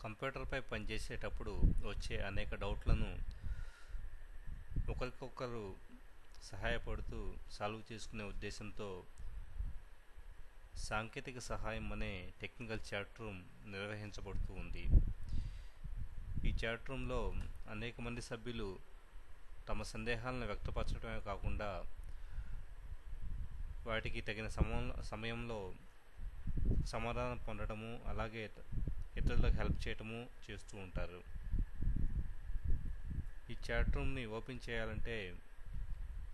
కంప్యూటర్పై పనిచేసేటప్పుడు వచ్చే అనేక డౌట్లను ఒకరికొకరు సహాయపడుతూ సాల్వ్ చేసుకునే ఉద్దేశంతో సాంకేతిక సహాయం అనే టెక్నికల్ చాట్ రూమ్ నిర్వహించబడుతూ ఉంది. ఈ చాట్ రూమ్లో అనేక మంది సభ్యులు తమ సందేహాలను వ్యక్తపరచడమే కాకుండా వాటికి తగిన సమయంలో సమాధానం పొందడము, అలాగే ఇతరులకు హెల్ప్ చేయటము చేస్తూ ఉంటారు. ఈ చాట్ రూమ్ని ఓపెన్ చేయాలంటే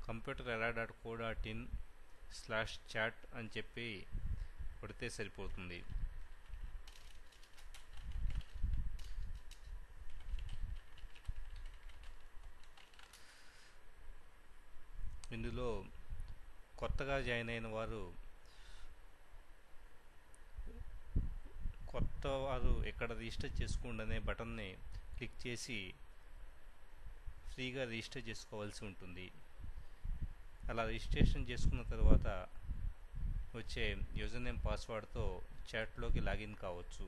computerera.co.in/chat అని చెప్పి కొడితే సరిపోతుంది. ఇందులో కొత్తగా జాయిన్ అయిన వారు ఇక్కడ రిజిస్టర్ చేసుకోండి అనే బటన్ని క్లిక్ చేసి ఫ్రీగా రిజిస్టర్ చేసుకోవాల్సి ఉంటుంది. అలా రిజిస్ట్రేషన్ చేసుకున్న తర్వాత వచ్చే యూజర్ నేమ్ పాస్వర్డ్తో చాట్లోకి లాగిన్ కావచ్చు.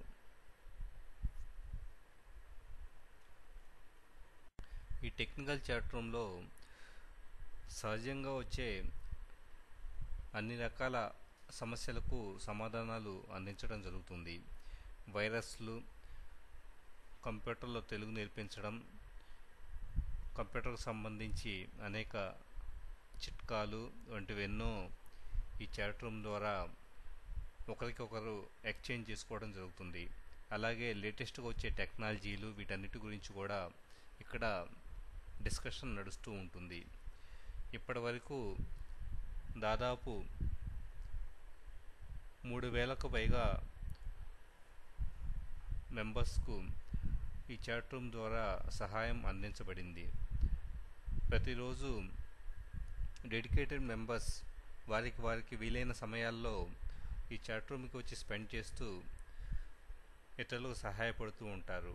ఈ టెక్నికల్ చాట్ రూమ్లో సహజంగా వచ్చే అన్ని రకాల సమస్యలకు సమాధానాలు అందించడం జరుగుతుంది. వైరస్లు, కంప్యూటర్లో తెలుగు నేర్పించడం, కంప్యూటర్కు సంబంధించి అనేక చిట్కాలు వంటివెన్నో ఈ చాట్ రూమ్ ద్వారా ఒకరికొకరు ఎక్స్చేంజ్ చేసుకోవడం జరుగుతుంది. అలాగే లేటెస్ట్గా వచ్చే టెక్నాలజీలు వీటన్నిటి గురించి కూడా ఇక్కడ డిస్కషన్ నడుస్తూ ఉంటుంది. ఇప్పటి వరకు దాదాపు 3000కు పైగా మెంబర్స్కు ఈ చాట్ రూమ్ ద్వారా సహాయం అందించబడింది. ప్రతిరోజు డెడికేటెడ్ మెంబర్స్ వారికి వీలైన సమయాల్లో ఈ చాట్ రూమ్కి వచ్చి స్పెండ్ చేస్తూ ఇతరులకు సహాయపడుతూ ఉంటారు.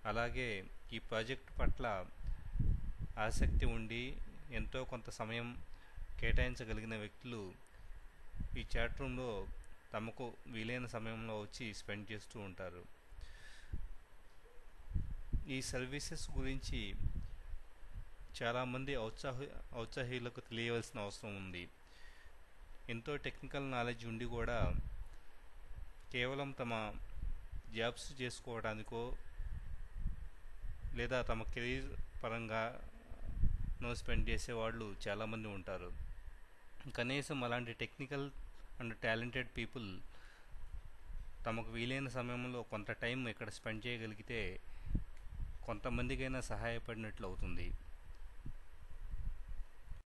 అలాగే ఈ ప్రాజెక్ట్ పట్ల ఆసక్తి ఉండి ఎంతో కొంత సమయం కేటాయించగలిగిన వ్యక్తులు ఈ చాట్ రూమ్లో తమకు వీలైన సమయంలో వచ్చి స్పెండ్ చేస్తూ ఉంటారు. ఈ సర్వీసెస్ గురించి చాలామంది ఔత్సాహికులకు తెలియవలసిన అవసరం ఉంది. ఎంతో టెక్నికల్ నాలెడ్జ్ ఉండి కూడా కేవలం తమ జాబ్స్ చేసుకోవడానికో లేదా తమ కెరీర్ పరంగా స్పెండ్ చేసేవాళ్ళు చాలామంది ఉంటారు. కనీసం అలాంటి టెక్నికల్ అండ్ టాలెంటెడ్ పీపుల్ తమకు వీలైన సమయంలో కొంత టైం ఇక్కడ స్పెండ్ చేయగలిగితే కొంతమందికైనా సహాయపడినట్లు అవుతుంది.